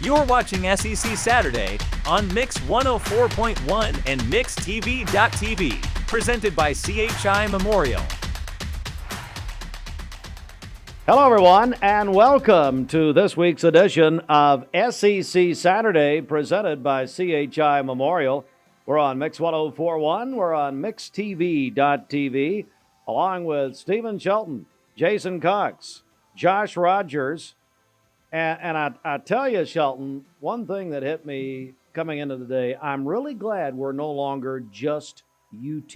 You're watching SEC Saturday on Mix 104.1 and MixTV.tv, presented by CHI Memorial. Hello, everyone, and welcome to this week's edition of SEC Saturday, presented by CHI Memorial. We're on Mix 104.1. We're on MixTV.tv, along with Stephen Shelton, Jason Cox, Josh Rogers. And I tell you, Shelton, one thing that hit me coming into the day, I'm really glad we're no longer just UT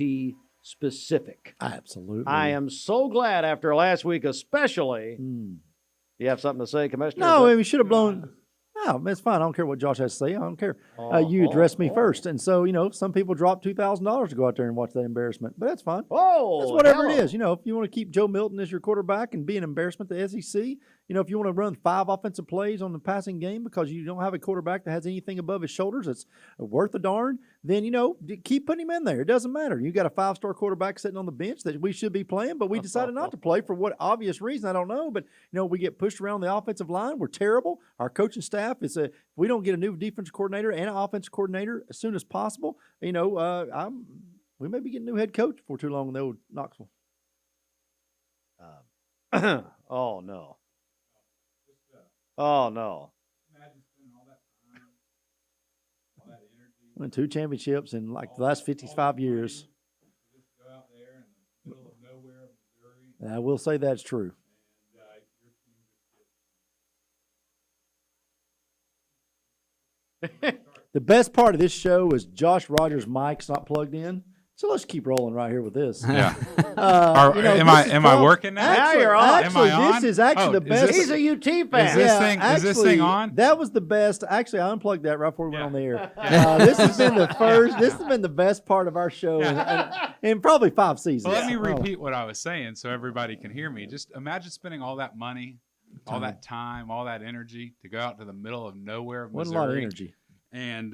specific. Absolutely. I am so glad after last week, especially. You have something to say, Commissioner? No, we should have blown. No, it's fine. I don't care what Josh has to say. I don't care. You addressed me first. And so, some people drop $2,000 to go out there and watch that embarrassment. But that's fine. That's whatever it is. If you want to keep Joe Milton as your quarterback and be an embarrassment to the SEC, if you want to run 5 offensive plays on the passing game because you don't have a quarterback that has anything above his shoulders that's worth a darn, then, keep putting him in there. It doesn't matter. You got a 5-star quarterback sitting on the bench that we should be playing, but we decided not to play for what obvious reason, I don't know. But, we get pushed around the offensive line. We're terrible. Our coaching staff is if we don't get a new defensive coordinator and an offensive coordinator as soon as possible, we may be getting a new head coach before too long in the old Knoxville. Oh, no. Oh, no. Won 2 championships in like the last 55 years. I will say that's true. The best part of this show is Josh Rogers' mic's not plugged in. So let's keep rolling right here with this. Yeah. Am I working now? Now you're on. Actually, am I on? this is actually the best. He's a UT fan. Is this thing on? That was the best. Actually, I unplugged that right before we went on the air. This has been the first. This has been the best part of our show in probably 5 seasons. Well, let me repeat what I was saying so everybody can hear me. Just imagine spending all that money, all that time, all that energy to go out to the middle of nowhere of Missouri. What a lot of energy. And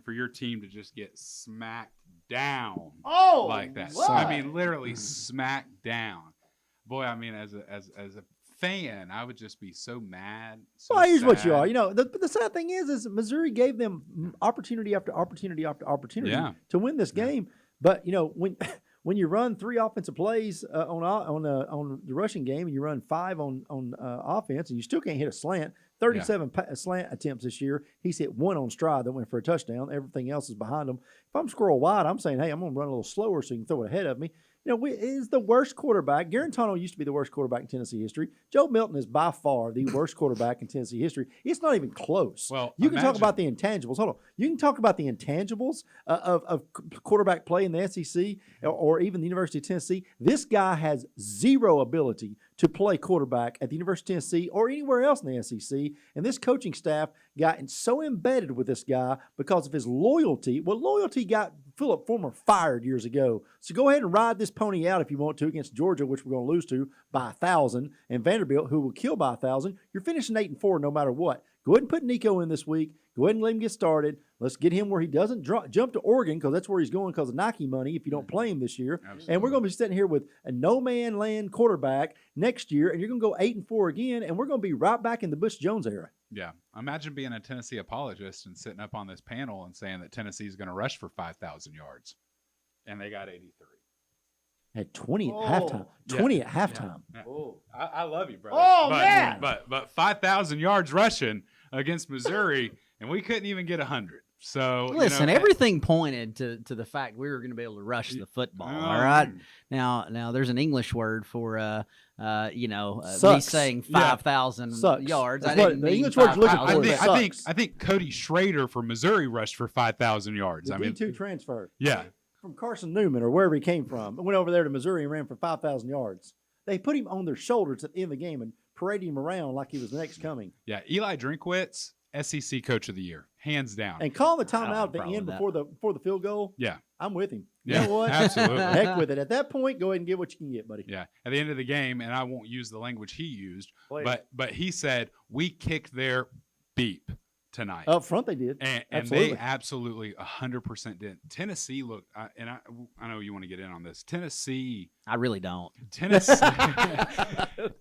for your team to just get smacked down like that. What? I mean, literally smacked down. Boy, I mean, as a fan, I would just be so mad. So Well, here's sad. what you are. The sad thing is Missouri gave them opportunity after opportunity after opportunity to win this game. But when you run 3 offensive plays on the rushing game and you run 5 on offense and you still can't hit a slant. 37 slant attempts this year. He's hit 1 on stride that went for a touchdown. Everything else is behind him. If I'm squirrel wide, I'm saying, hey, I'm going to run a little slower so you can throw it ahead of me. Is the worst quarterback. Garantano used to be the worst quarterback in Tennessee history. Joe Milton is by far the worst quarterback in Tennessee history. It's not even close. Well, you can talk about the intangibles. Hold on. You can talk about the intangibles of quarterback play in the SEC or even the University of Tennessee. This guy has zero ability to play quarterback at the University of Tennessee or anywhere else in the SEC. And this coaching staff got so embedded with this guy because of his loyalty. Well, loyalty got Philip Fulmer fired years ago. So go ahead and ride this pony out if you want to against Georgia, which we're going to lose to by 1,000, and Vanderbilt, who will kill by 1,000. You're finishing 8-4 no matter what. Go ahead and put Nico in this week. Go ahead and let him get started. Let's get him where he doesn't jump to Oregon because that's where he's going because of Nike money if you don't play him this year. Absolutely. And we're going to be sitting here with a no-man land quarterback next year, and you're going to go 8-4 again, and we're going to be right back in the Bush Jones era. Yeah. Imagine being a Tennessee apologist and sitting up on this panel and saying that Tennessee is going to rush for 5,000 yards. And they got 83. At 20 at halftime. 20 at halftime. Yeah. I love you, brother. Man. But 5,000 yards rushing against Missouri, and we couldn't even get 100. So listen, everything pointed to the fact we were going to be able to rush the football. All right. Now there's an English word for me saying 5,000 yards. That's I didn't the mean English word's looking 5,000. for. I think Cody Schrader for Missouri rushed for 5,000 yards. The D2 transfer. Yeah. From Carson Newman or wherever he came from. Went over there to Missouri and ran for 5,000 yards. They put him on their shoulders at the end of the game and paraded him around like he was the next coming. Yeah, Eli Drinkwitz, SEC Coach of the Year, hands down. And calling the timeout at the end before the field goal. Yeah. I'm with him. Yeah, you know what? absolutely. Heck with it. At that point, go ahead and get what you can get, buddy. Yeah. At the end of the game, and I won't use the language he used, Please. but he said, we kicked their beep. tonight. Up front, they did. And they absolutely 100% did. Tennessee looked, and I know you want to get in on this. Tennessee. I really don't.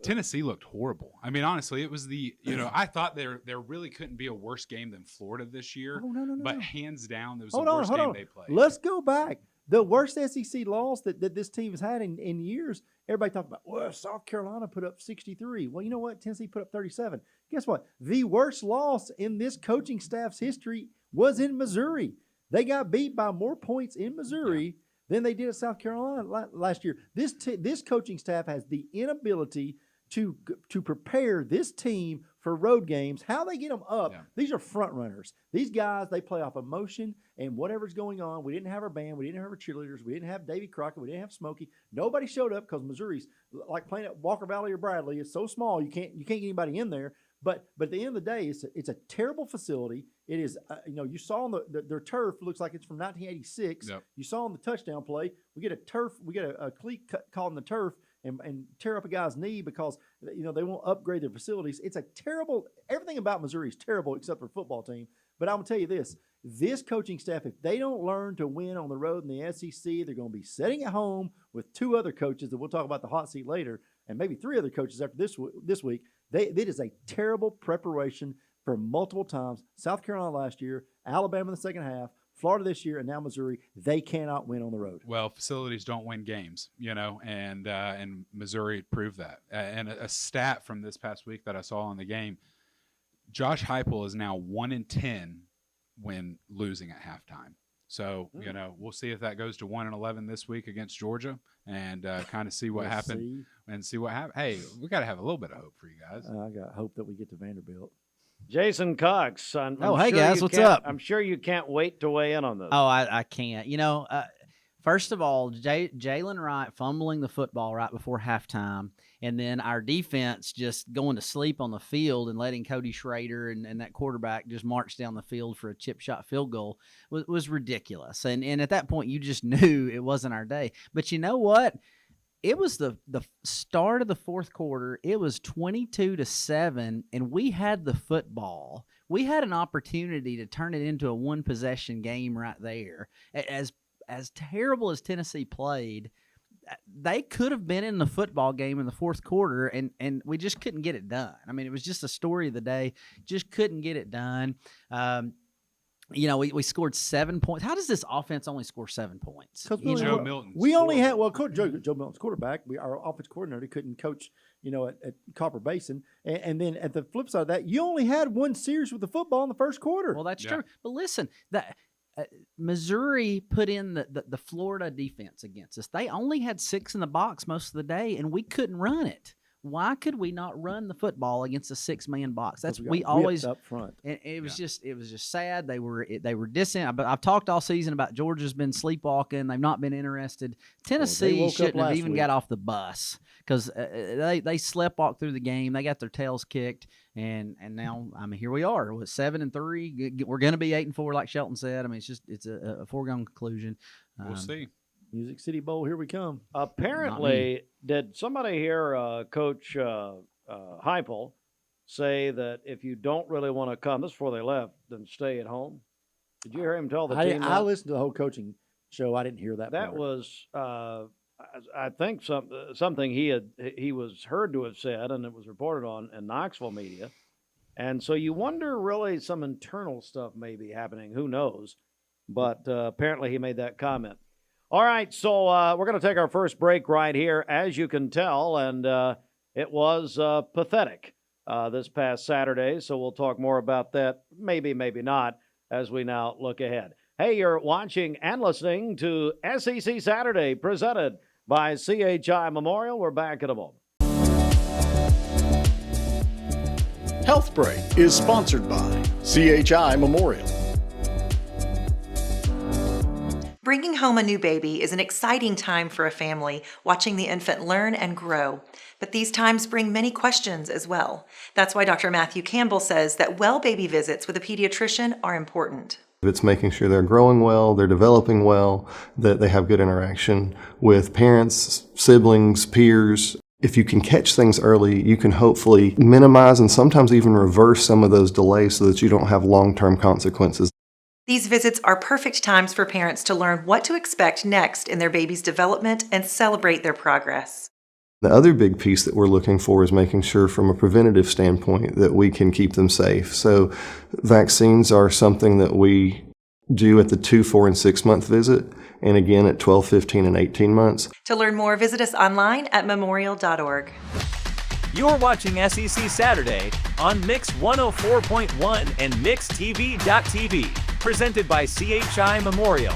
Tennessee looked horrible. I mean, honestly, it was I thought there really couldn't be a worse game than Florida this year. Oh, no. But hands down, it was the worst game they played. Let's go back. The worst SEC loss that this team has had in years, everybody talks about, well, South Carolina put up 63. Well, you know what? Tennessee put up 37. Guess what? The worst loss in this coaching staff's history was in Missouri. They got beat by more points in Missouri than they did at South Carolina last year. This coaching staff has the inability to prepare this team for road games. How they get them up, these are front runners. These guys, they play off emotion and whatever's going on. We didn't have our band. We didn't have our cheerleaders. We didn't have Davy Crockett. We didn't have Smokey. Nobody showed up because Missouri's like playing at Walker Valley or Bradley. It's so small you can't get anybody in there. But at the end of the day, it's a terrible facility. It is, you saw on their turf looks like it's from 1986. Yep. You saw on the touchdown play, we get a cleat caught in the turf and tear up a guy's knee because they won't upgrade their facilities. It's a terrible. Everything about Missouri is terrible except for football team. But I'm gonna tell you this coaching staff, if they don't learn to win on the road in the SEC, they're going to be sitting at home with two other coaches that we'll talk about the hot seat later, and maybe three other coaches after this week. It is a terrible preparation for multiple times. South Carolina last year, Alabama in the second half, Florida this year, and now Missouri. They cannot win on the road. Well, facilities don't win games, and Missouri proved that. And a stat from this past week that I saw in the game, Josh Heupel is now 1-10 when losing at halftime. So, we'll see if that goes to 1-11 this week against Georgia and kind of see what happened and see what happened. Hey, we got to have a little bit of hope for you guys. I got hope that we get to Vanderbilt. Jason Cox. Hey, guys, what's up? I'm sure you can't wait to weigh in on this. Oh, I can't. First of all, Jalen Wright fumbling the football right before halftime, and then our defense just going to sleep on the field and letting Cody Schrader and that quarterback just march down the field for a chip shot field goal was ridiculous. And at that point, you just knew it wasn't our day. But you know what? It was the start of the fourth quarter. It was 22-7, and we had the football. We had an opportunity to turn it into a one-possession game right there. As terrible as Tennessee played, they could have been in the football game in the fourth quarter, and we just couldn't get it done. I mean, it was just a story of the day. Just couldn't get it done. We scored 7 points. How does this offense only score 7 points? Because Joe Milton. We only had Joe Milton's quarterback. Our offense coordinator couldn't coach, at Copper Basin. And then at the flip side of that, you only had one series with the football in the first quarter. Well, that's true. But listen, Missouri put in the Florida defense against us. They only had 6 in the box most of the day, and we couldn't run it. Why could we not run the football against a 6-man box? That's we always up front. And it was just sad. They were distant. But I've talked all season about Georgia's been sleepwalking. They've not been interested. Tennessee shouldn't have even got off the bus because they sleepwalked through the game. They got their tails kicked, and now here we are with 7-3. We're going to be 8-4, like Shelton said. It's a foregone conclusion. We'll see. Music City Bowl, here we come. Apparently, did somebody hear Coach Heupel say that if you don't really want to come, this is before they left, then stay at home? Did you hear him tell the team that? I listened to the whole coaching show. I didn't hear that part. That was, I think, something he was heard to have said, and it was reported on in Knoxville media. And so you wonder really some internal stuff may be happening. Who knows? But apparently he made that comment. All right, so we're going to take our first break right here, as you can tell, and it was pathetic this past Saturday, so we'll talk more about that, maybe not, as we now look ahead. Hey, you're watching and listening to SEC Saturday, presented by CHI Memorial. We're back in a moment. Health Break is sponsored by CHI Memorial. Bringing home a new baby is an exciting time for a family, watching the infant learn and grow. But these times bring many questions as well. That's why Dr. Matthew Campbell says that well baby visits with a pediatrician are important. It's making sure they're growing well, they're developing well, that they have good interaction with parents, siblings, peers. if you can catch things early, you can hopefully minimize and sometimes even reverse some of those delays so that you don't have long-term consequences. These visits are perfect times for parents to learn what to expect next in their baby's development and celebrate their progress. The other big piece that we're looking for is making sure from a preventative standpoint that we can keep them safe. So vaccines are something that we do at the 2, 4, and 6 month visit, and again at 12, 15, and 18 months. To learn more, visit us online at memorial.org. You're watching SEC Saturday on Mix 104.1 and MixTV.tv, presented by CHI Memorial.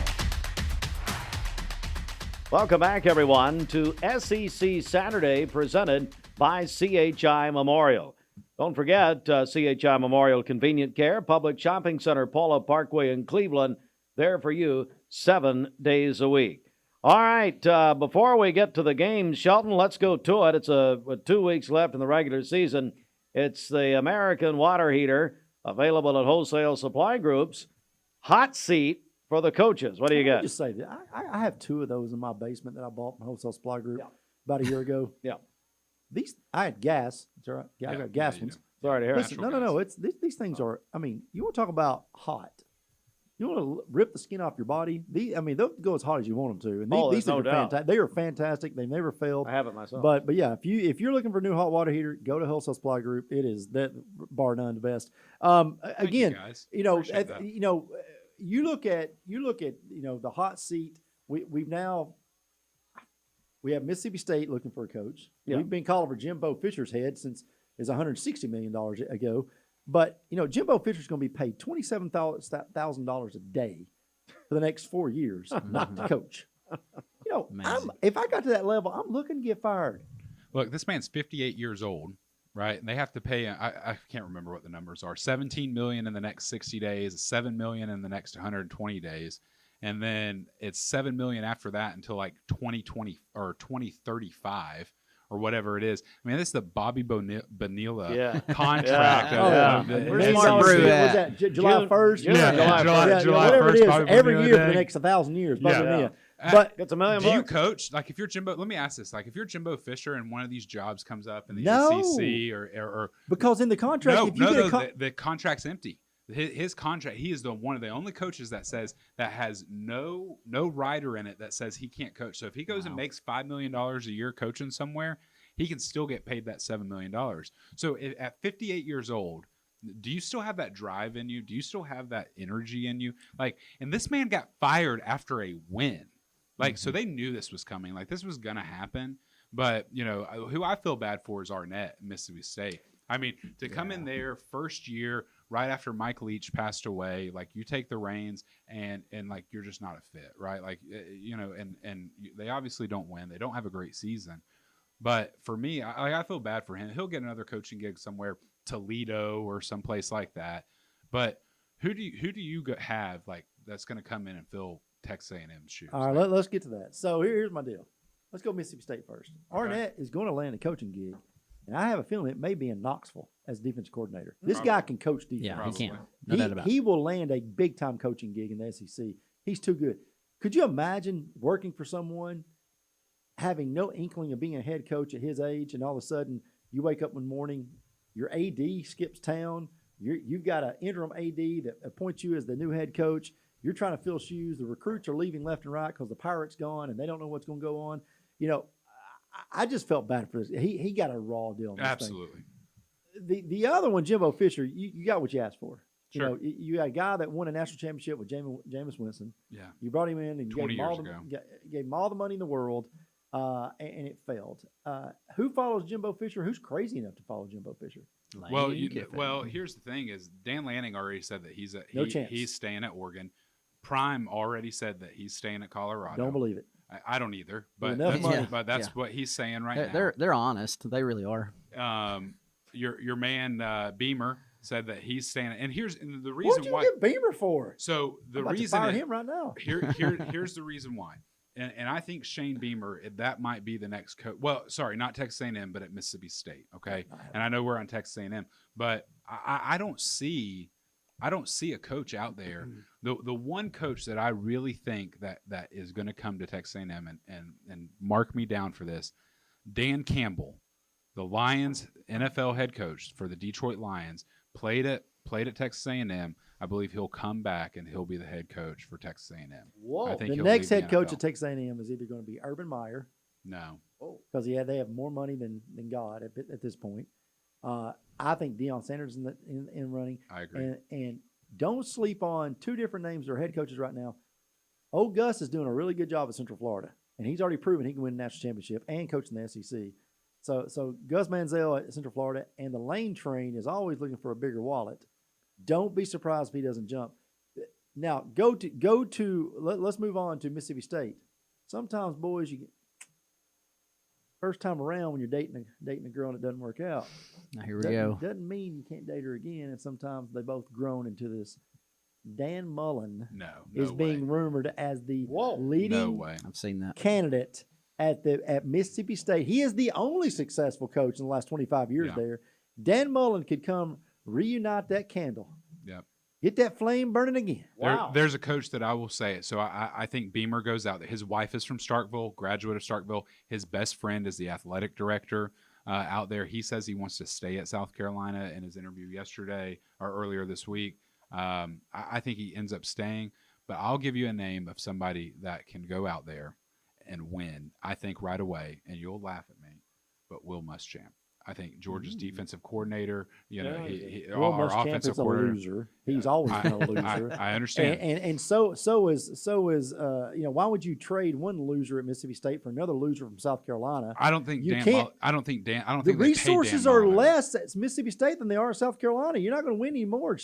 Welcome back, everyone, to SEC Saturday, presented by CHI Memorial. Don't forget, CHI Memorial Convenient Care, Public Shopping Center, Paula Parkway in Cleveland, there for you 7 days a week. All right, before we get to the games, Shelton, let's go to it. It's with 2 weeks left in the regular season. It's the American water heater, available at wholesale supply groups. Hot seat for the coaches. What do you got? Just say that I have 2 of those in my basement that I bought from Wholesale Supply Group about a year ago. Yeah. These I had gas. It's all right. I got gas ones. Sorry to hear. Listen, no. These things are. I mean, you want to talk about hot? You want to rip the skin off your body? They'll go as hot as you want them to. And these things are fantastic. They are fantastic. They never failed. I have it myself. But yeah, if you're looking for a new hot water heater, go to Wholesale Supply Group. It is that bar none the best. Again, you guys. you look at the hot seat. We have Mississippi State looking for a coach. Yeah. We've been calling for Jimbo Fisher's head since it's $160 million ago. But Jimbo Fisher's going to be paid $27,000 a day for the next 4 years, not to coach. If I got to that level, I'm looking to get fired. Look, this man's 58 years old, right? And they have to pay. I can't remember what the numbers are. $17 million in the next 60 days, $7 million in the next 120 days, and then it's $7 million after that until like 2020 or 2035. Or whatever it is. I mean, this is the Bobby Bonilla contract. Where's Mark Brew at? Was that July 1st? July 1st. Whatever it is, Bobby every Bonilla year Day. for the next 1,000 years. Yeah. But it's $1 million. Do you coach? Like, if you're Jimbo, let me ask this: like, if you're Jimbo Fisher and one of these jobs comes up in the SEC, or because in the contract, the contract's empty. His contract, he is one of the only coaches that has no rider in it that says he can't coach. So if he goes and makes $5 million a year coaching somewhere, he can still get paid that $7 million. So at 58 years old, do you still have that drive in you? Do you still have that energy in you? Like, and this man got fired after a win. Like, so they knew this was coming. Like, this was going to happen. But, who I feel bad for is Arnett, Mississippi State. I mean, to come in there first year, right after Mike Leach passed away, like, you take the reins and like, you're just not a fit, right? Like, and they obviously don't win. They don't have a great season. But for me, I feel bad for him. He'll get another coaching gig somewhere, Toledo or someplace like that. But who do you have like that's going to come in and fill Texas A&M's shoes? All right, let's get to that. So here's my deal. Let's go Mississippi State first. Okay. Arnett is going to land a coaching gig, and I have a feeling it may be in Knoxville as defense coordinator. This guy can coach defense. Yeah, he can. No doubt about it. He will land a big-time coaching gig in the SEC. He's too good. Could you imagine working for someone having no inkling of being a head coach at his age, and all of a sudden you wake up one morning, your AD skips town, you've got an interim AD that appoints you as the new head coach, you're trying to fill shoes, the recruits are leaving left and right because the Pirate's gone and they don't know what's going to go on. I just felt bad for this. He got a raw deal on this Absolutely. thing. The other one, Jimbo Fisher, you got what you asked for. Sure. You got a guy that won a national championship with Jameis Winston. Yeah. You brought him in and you 20 gave him all the money in the world. And it failed. Who follows Jimbo Fisher? Who's crazy enough to follow Jimbo Fisher? Well, here's the thing: is Dan Lanning already said that he's staying at Oregon. Prime already said that he's staying at Colorado. Don't believe it. I don't either, but that's what he's saying right now. They're honest. They really are. Your man Beamer said that he's staying. And here's the reason why. What did you get Beamer for? So the I'm about reason to fire him right now. Here's the reason why. And I think Shane Beamer, that might be the next coach. Well, sorry, not Texas A&M, but at Mississippi State. Okay, and I know we're on Texas A&M, but I don't see a coach out there. The one coach that I really think that is going to come to Texas A&M and mark me down for this, Dan Campbell, the Lions NFL head coach for the Detroit Lions, played at Texas A&M. I believe he'll come back and he'll be the head coach for Texas A&M. Whoa. I think The he'll next leave head the coach NFL. at Texas A&M is either going to be Urban Meyer, No. because they have more money than God at this point. I think Deion Sanders in running. I agree. And don't sleep on two different names that are head coaches right now. Old Gus is doing a really good job at Central Florida, and he's already proven he can win a national championship and coach in the SEC. So Gus Manziel at Central Florida, and the Lane Train is always looking for a bigger wallet. Don't be surprised if he doesn't jump. Now let's move on to Mississippi State. Sometimes, boys, you get first time around when you're dating a girl and it doesn't work out. Now, here we go. Doesn't mean you can't date her again. And sometimes they both grown into this. Dan Mullen is being rumored as the leading I've seen that candidate at Mississippi State. He is the only successful coach in the last 25 years there. Dan Mullen could come reunite that candle. Yep. Get that flame burning again. Wow. There's a coach that I will say it. So I think Beamer goes out there. His wife is from Starkville, graduate of Starkville. His best friend is the athletic director out there. He says he wants to stay at South Carolina in his interview yesterday or earlier this week. I think he ends up staying. But I'll give you a name of somebody that can go out there and win, I think, right away. And you'll laugh at me, but Will Muschamp. I think Georgia's defensive coordinator, our offensive coordinator. Loser. He's always been a loser. I understand. And so is why would you trade one loser at Mississippi State for another loser from South Carolina? I don't think the resources are less at Mississippi State than they are at South Carolina. You're not going to win anymore.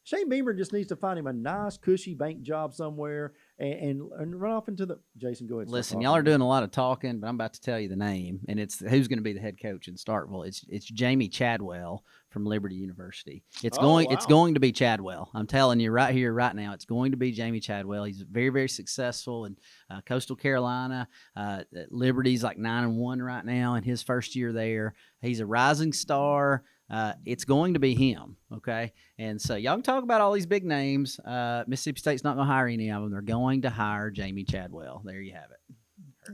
Shane Beamer just needs to find him a nice, cushy bank job somewhere and run off into the. Jason, go ahead. Listen, y'all are doing a lot of talking, but I'm about to tell you the name, and it's who's going to be the head coach in Starkville. It's Jamie Chadwell from Liberty University. It's going to be Chadwell. I'm telling you right here, right now, it's going to be Jamie Chadwell. He's very, very successful in Coastal Carolina. Liberty's like 9-1 right now in his first year there. He's a rising star. It's going to be him, okay? And so y'all can talk about all these big names. Mississippi State's not going to hire any of them. They're going to hire Jamie Chadwell. There you have it.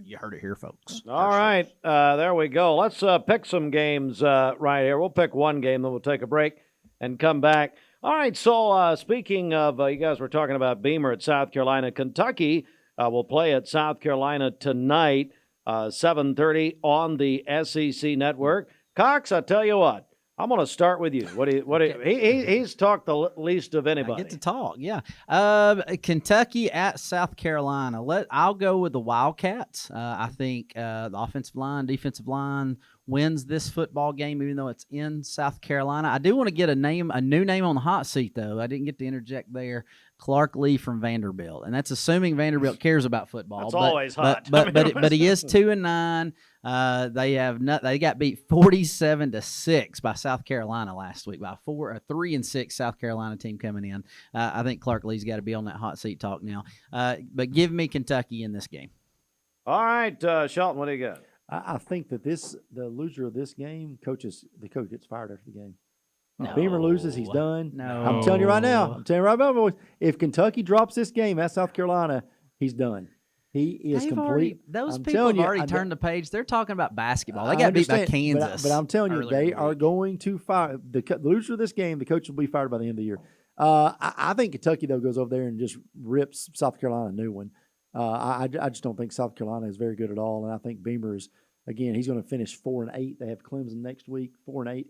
You heard it here, folks. All right, there we go. Let's pick some games right here. We'll pick one game, then we'll take a break and come back. All right, so speaking of, you guys were talking about Beamer at South Carolina. Kentucky will play at South Carolina tonight, 7:30 on the SEC Network. Cox, I tell you what. I'm going to start with you. He's talked the least of anybody. I get to talk, yeah. Kentucky at South Carolina. I'll go with the Wildcats. I think the offensive line, defensive line wins this football game, even though it's in South Carolina. I do want to get a new name on the hot seat, though. I didn't get to interject there. Clark Lee from Vanderbilt, and that's assuming Vanderbilt cares about football. That's always hot. But he is 2-9. They got beat 47-6 by South Carolina last week by a 3-6 South Carolina team coming in. I think Clark Lee's got to be on that hot seat talk now. But give me Kentucky in this game. All right, Shelton, what do you got? I think that the loser of this game, the coach gets fired after the game. No. Beamer loses, he's done. No. I'm telling you right now. Boys. If Kentucky drops this game at South Carolina, he's done. He is complete. Those people have already turned the page. They're talking about basketball. They got beat by Kansas. But I'm telling you, they are going to fire the loser of this game. The coach will be fired by the end of the year. I think Kentucky though goes over there and just rips South Carolina a new one. I just don't think South Carolina is very good at all, and I think Beamer is again. He's going to finish 4-8. They have Clemson next week, 4-8.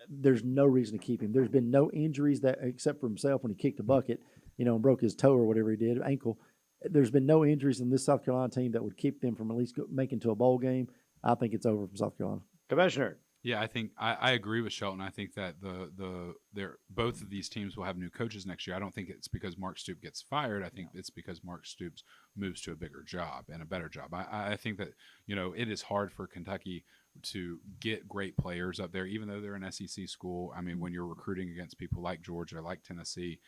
There's no reason to keep him. There's been no injuries except for himself when he kicked the bucket, and broke his toe or whatever he did, ankle. There's been no injuries in this South Carolina team that would keep them from at least making to a bowl game. I think it's over from South Carolina. Commissioner. Yeah, I think I agree with Shelton. I think that both of these teams will have new coaches next year. I don't think it's because Mark Stoops gets fired. I think it's because Mark Stoops moves to a bigger job and a better job. I think that it is hard for Kentucky to get great players up there, even though they're an SEC school. I mean, when you're recruiting against people like Georgia, like Tennessee,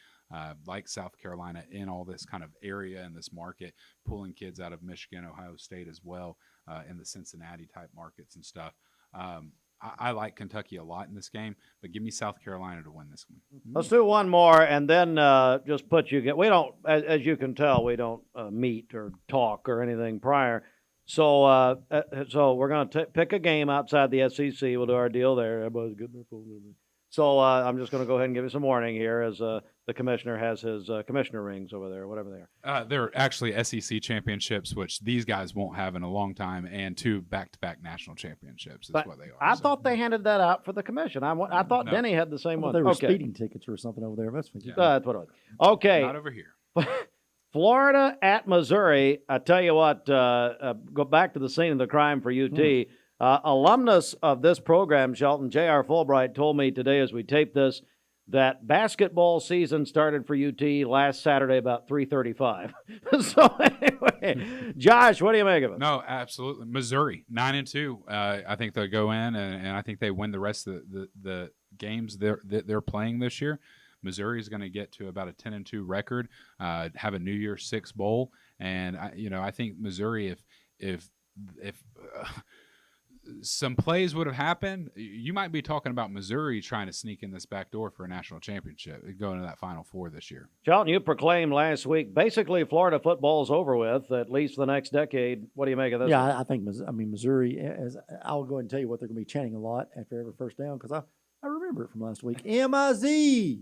like South Carolina, in all this kind of area and this market, pulling kids out of Michigan, Ohio State as well, in the Cincinnati type markets and stuff. I like Kentucky a lot in this game, but give me South Carolina to win this one. Let's do one more, and then just we don't, as you can tell, we don't meet or talk or anything prior. So we're going to pick a game outside the SEC. We'll do our deal there. Everybody's getting their phone. So I'm just going to go ahead and give you some warning here as the commissioner has his commissioner rings over there, whatever they are. They're actually SEC championships, which these guys won't have in a long time, and 2 back-to-back national championships is what they are. I thought they handed that out for the commission. I thought Denny had the same one. They were speeding tickets or something over there. That's what what it was. Okay. Not over here. Florida at Missouri. I tell you what, go back to the scene of the crime for UT. Alumnus of this program, Shelton, J.R. Fulbright, told me today as we tape this that basketball season started for UT last Saturday about 3:35. So anyway, Josh, what do you make of it? No, absolutely. Missouri, 9-2. I think they'll go in, and I think they win the rest of the games they're playing this year. Missouri is going to get to about a 10-2 record, have a New Year's Six bowl, and I think Missouri, if some plays would have happened, you might be talking about Missouri trying to sneak in this back door for a national championship, going to that Final Four this year. Shelton, you proclaimed last week basically Florida football's over with, at least the next decade. What do you make of this? Yeah, one? I think Missouri. I'll go ahead and tell you what they're going to be chanting a lot after every first down because I remember it from last week. MIZ.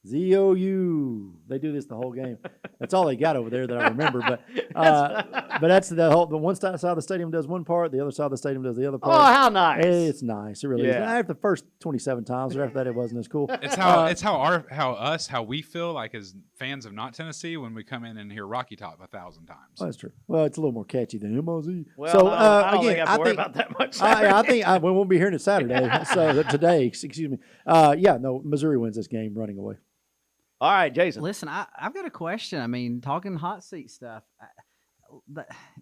ZOU. They do this the whole game. That's all they got over there that I remember. But that's the one side of the stadium does one part, the other side of the stadium does the other part. Oh, how nice! It's nice. It really is. After the first 27 times, or after that, it wasn't as cool. It's how we feel like as fans of not Tennessee when we come in and hear Rocky Top 1,000 times. Oh, that's true. Well, it's a little more catchy than MIZ. Well, so I don't think I have to worry about that much. I think we won't be hearing it Saturday. So today, excuse me. Missouri wins this game running away. All right, Jason. Listen, I've got a question. I mean, talking hot seat stuff.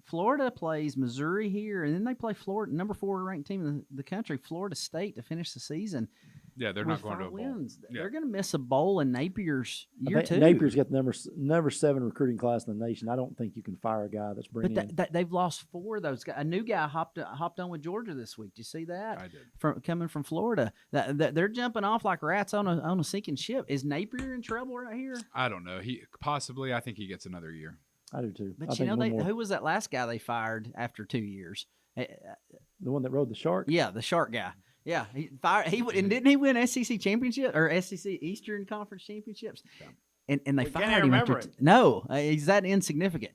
Florida plays Missouri here, and then they play Florida, number 4 ranked team in the country, Florida State, to finish the season. Yeah, they're not going to a bowl. Yeah. They're going to miss a bowl in Napier's year 2. Napier's got the number 7 recruiting class in the nation. I don't think you can fire a guy that's bringing in. They've lost 4 of those guys. A new guy hopped on with Georgia this week. Did you see that? I did. Coming from Florida. They're jumping off like rats on a sinking ship. Is Napier in trouble right here? I don't know. I think he gets another year. I do too. But who was that last guy they fired after 2 years? The one that rode the shark? Yeah, the shark guy. Yeah, he fired. And didn't he win SEC championship or SEC Eastern Conference championships? Yeah. And they fired him. No, he's that insignificant.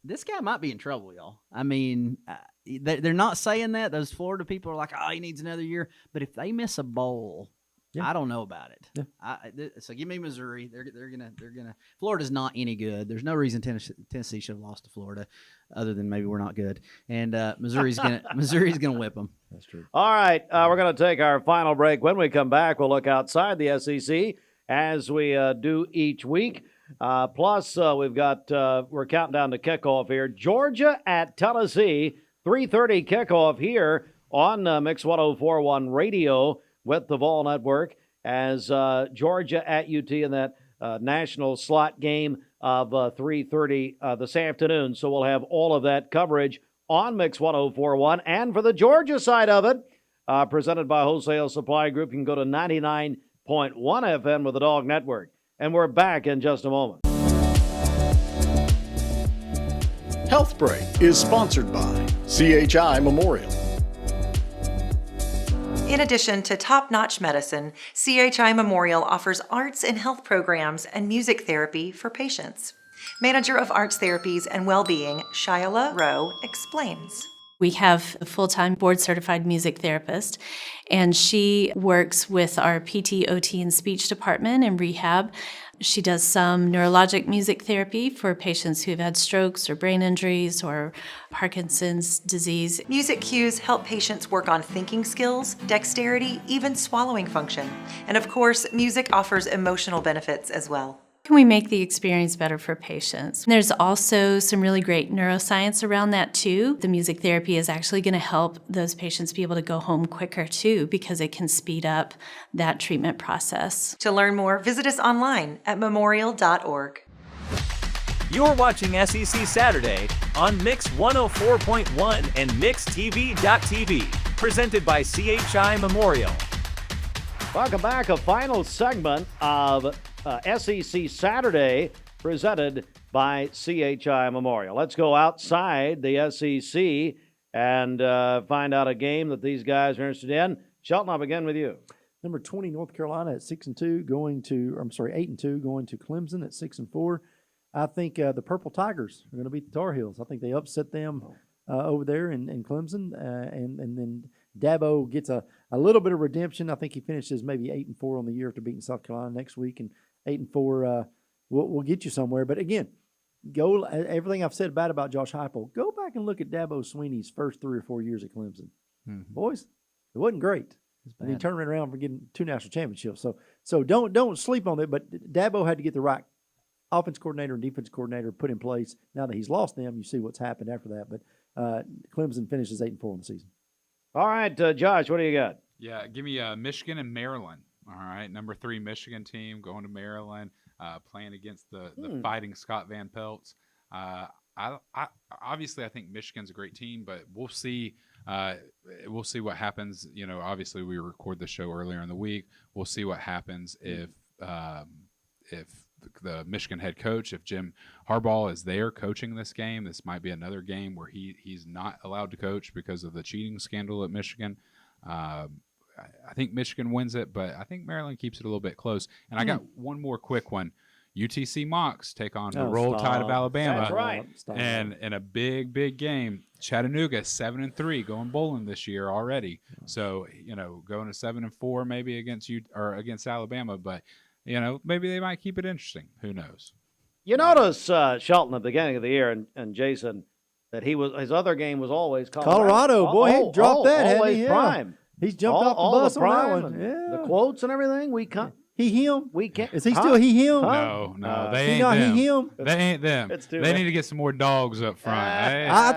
This guy might be in trouble, y'all. I mean, they're not saying that. Those Florida people are like, oh, he needs another year. But if they miss a bowl, I don't know about it. Yeah. So give me Missouri. They're gonna. Florida's not any good. There's no reason Tennessee should have lost to Florida, other than maybe we're not good. And Missouri's gonna whip them. That's true. All right, we're gonna take our final break. When we come back, we'll look outside the SEC as we do each week. Plus, we've got we're counting down to kickoff here. Georgia at Tennessee, 3:30 kickoff here on Mix 104.1 Radio with the Vol Network as Georgia at UT in that national slot game of 3:30 this afternoon. So we'll have all of that coverage on Mix 104.1. And for the Georgia side of it, presented by Wholesale Supply Group, you can go to 99.1 FM with the Dog Network. And we're back in just a moment. Health Break is sponsored by CHI Memorial. In addition to top-notch medicine, CHI Memorial offers arts and health programs and music therapy for patients. Manager of Arts Therapies and Wellbeing, Shyla Rowe, explains. We have a full-time board-certified music therapist, and she works with our PT, OT, and speech department in rehab. She does some neurologic music therapy for patients who've had strokes or brain injuries or Parkinson's disease. Music cues help patients work on thinking skills, dexterity, even swallowing function. And of course, music offers emotional benefits as well. Can we make the experience better for patients? There's also some really great neuroscience around that too. The music therapy is actually going to help those patients be able to go home quicker too, because it can speed up that treatment process. To learn more, visit us online at memorial.org. You're watching SEC Saturday on Mix 104.1 and MixTV.tv, presented by CHI Memorial. Welcome back. A final segment of SEC Saturday presented by CHI Memorial. Let's go outside the SEC and find out a game that these guys are interested in. Shelton, I'll begin with you. Number 20, North Carolina at 6-2, 8-2, going to Clemson at 6-4. I think the Purple Tigers are going to beat the Tar Heels. I think they upset them over there in Clemson, and then Dabo gets a little bit of redemption. I think he finishes maybe 8-4 on the year after beating South Carolina next week, and 8-4 will get you somewhere. But again, go everything I've said bad about Josh Heupel. Go back and look at Dabo Swinney's first 3 or 4 years at Clemson. Mm-hmm. Boys, it wasn't great. And he turned it around for getting 2 national championships. So don't sleep on it. But Dabo had to get the right offense coordinator and defense coordinator put in place. Now that he's lost them, you see what's happened after that. But Clemson finishes 8-4 in the season. All right, Josh, what do you got? Yeah, give me Michigan and Maryland. All right, number 3 Michigan team going to Maryland, playing against the fighting Scott Van Pelt's. Obviously, I think Michigan's a great team, but we'll see. We'll see what happens. You know, obviously, we record the show earlier in the week. We'll see what happens if the Michigan head coach, if Jim Harbaugh is there coaching this game. This might be another game where he's not allowed to coach because of the cheating scandal at Michigan. I think Michigan wins it, but I think Maryland keeps it a little bit close. And I got one more quick one. UTC Mocs take on the Roll Tide of Alabama. That's right. And in a big game, Chattanooga 7-3, going bowling this year already. So, you know, going to 7-4 maybe against Alabama, but you know, maybe they might keep it interesting. Who knows? You notice Shelton at the beginning of the year and Jason that his other game was always Colorado. Boy, he dropped that. Always prime. He's jumped off the bus on that one. Yeah. The quotes and everything. Him? We can't. Is he still him? No, they ain't them. Him? They ain't them. They need to get some more dogs up front. I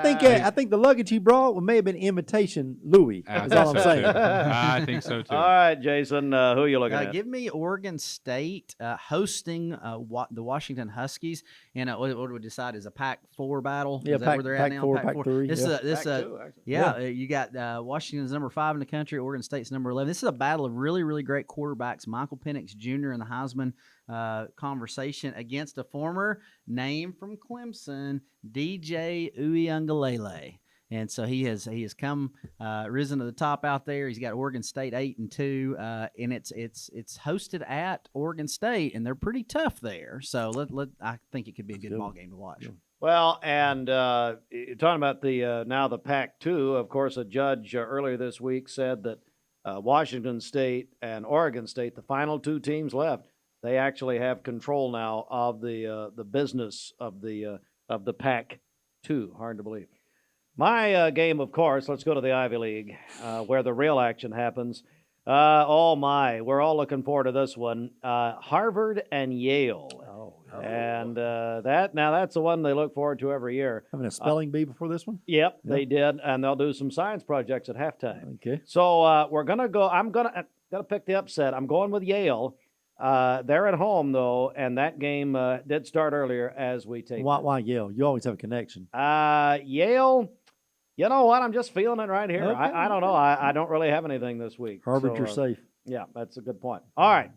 think the luggage he brought may have been imitation Louis. That's all I'm saying. I think so too. All right, Jason, who are you looking at? Give me Oregon State hosting the Washington Huskies, and what we decide is a Pac-4 battle. Yeah, is that where they're at now? Pac-4. You got Washington's number 5 in the country. Oregon State's number 11. This is a battle of really, really great quarterbacks. Michael Penix Jr. in the Heisman conversation against a former name from Clemson, DJ Uiagalelei. And so he has come risen to the top out there. He's got Oregon State 8-2, and it's hosted at Oregon State, and they're pretty tough there. So I think it could be a good ball game to watch. Well, and you're talking about the Pac-2. Of course, a judge earlier this week said that Washington State and Oregon State, the final 2 teams left, they actually have control now of the business of the Pac-2. Hard to believe. My game, of course, let's go to the Ivy League, where the real action happens. We're all looking forward to this one. Harvard and Yale. And that's the one they look forward to every year. Having a spelling bee before this one? Yep, they did, and they'll do some science projects at halftime. Okay. So we're gonna go. I'm gonna pick the upset. I'm going with Yale. They're at home though, and that game did start earlier as we take. Why Yale? You always have a connection. Yale. You know what? I'm just feeling it right here. Okay. I don't know. I don't really have anything this week. Harvard, you're safe. Yeah, that's a good point. All right.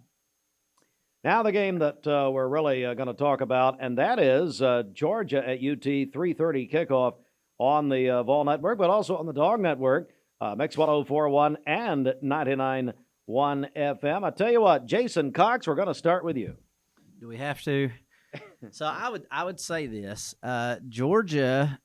Now the game that we're really going to talk about, and that is Georgia at UT, 3:30 kickoff on the Vol Network, but also on the Dog Network, Mix 104.1 and 99.1 FM. I tell you what, Jason Cox, we're going to start with you. Do we have to? So I would say this: Georgia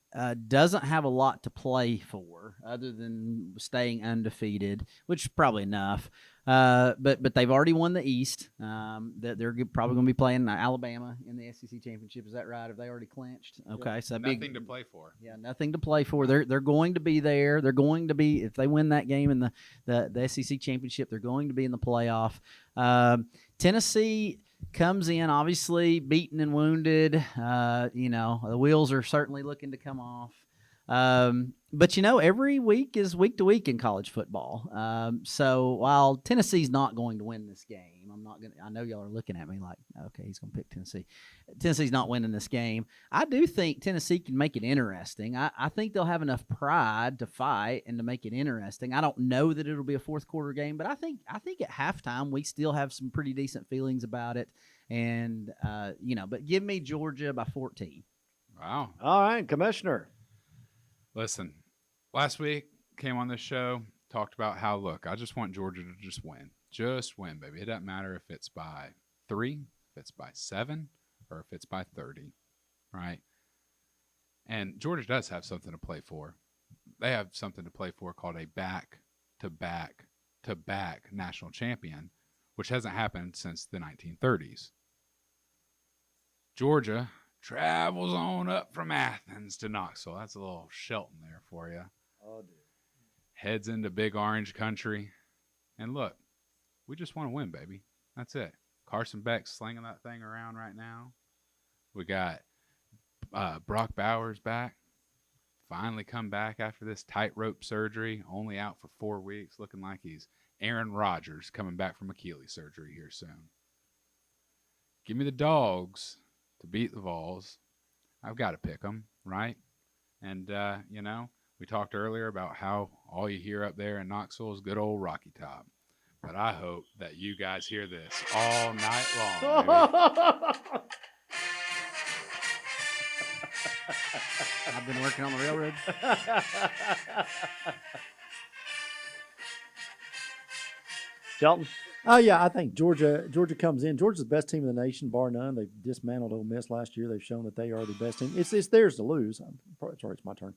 doesn't have a lot to play for other than staying undefeated, which is probably enough. But they've already won the East. They're probably going to be playing Alabama in the SEC championship. Is that right? Have they already clinched? Okay, so nothing to play for. Yeah, nothing to play for. They're going to be there. They're going to be, if they win that game in the SEC championship, they're going to be in the playoff. Tennessee comes in obviously beaten and wounded. The wheels are certainly looking to come off. But every week is week to week in college football. So while Tennessee's not going to win this game, I know y'all are looking at me like, okay, he's going to pick Tennessee. Tennessee's not winning this game. I do think Tennessee can make it interesting. I think they'll have enough pride to fight and to make it interesting. I don't know that it'll be a fourth quarter game, but I think at halftime we still have some pretty decent feelings about it. And, but give me Georgia by 14. Wow. All right, Commissioner. Listen, last week came on this show, talked about how, look, I just want Georgia to just win. Just win, baby. It doesn't matter if it's by 3, if it's by 7, or if it's by 30, right? And Georgia does have something to play for. They have something to play for called a back-to-back-to-back national champion, which hasn't happened since the 1930s. Georgia travels on up from Athens to Knoxville. That's a little Shelton there for you. Oh, dude. Heads into big orange country. And look, we just want to win, baby. That's it. Carson Beck's slinging that thing around right now. We got Brock Bowers back. Finally come back after this tightrope surgery. Only out for 4 weeks. Looking like he's Aaron Rodgers coming back from Achilles surgery here soon. Give me the Dogs to beat the Vols. I've got to pick them, right? And, we talked earlier about how all you hear up there in Knoxville is good old Rocky Top. But I hope that you guys hear this all night long, baby. I've been working on the railroad. Shelton? Oh, yeah, I think Georgia comes in. Georgia's the best team in the nation, bar none. They dismantled Ole Miss last year. They've shown that they are the best team. It's theirs to lose. Sorry, it's my turn.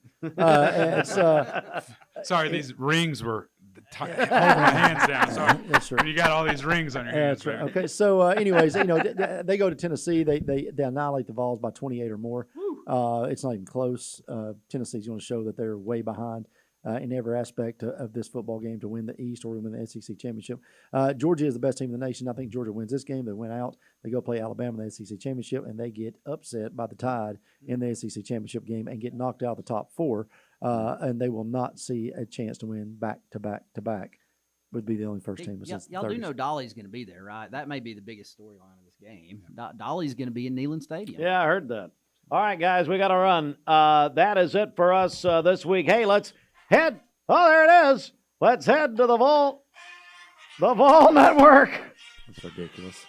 Sorry, these rings were holding my hands down. Sorry. That's true. You got all these rings on your hands. That's right. Okay, so anyways, they go to Tennessee. They annihilate the Vols by 28 or more. It's not even close. Tennessee's going to show that they're way behind in every aspect of this football game to win the East or win the SEC championship. Georgia is the best team in the nation. I think Georgia wins this game. They win out. They go play Alabama in the SEC championship, and they get upset by the Tide in the SEC championship game and get knocked out of the top 4. And they will not see a chance to win back to back to back. Would be the only first team. Y'all do know Dolly's going to be there, right? That may be the biggest storyline of this game. Dolly's going to be in Neyland Stadium. Yeah, I heard that. All right, guys, we got to run. That is it for us this week. Hey, let's head. Oh, there it is. Let's head to the Vol Network. That's ridiculous.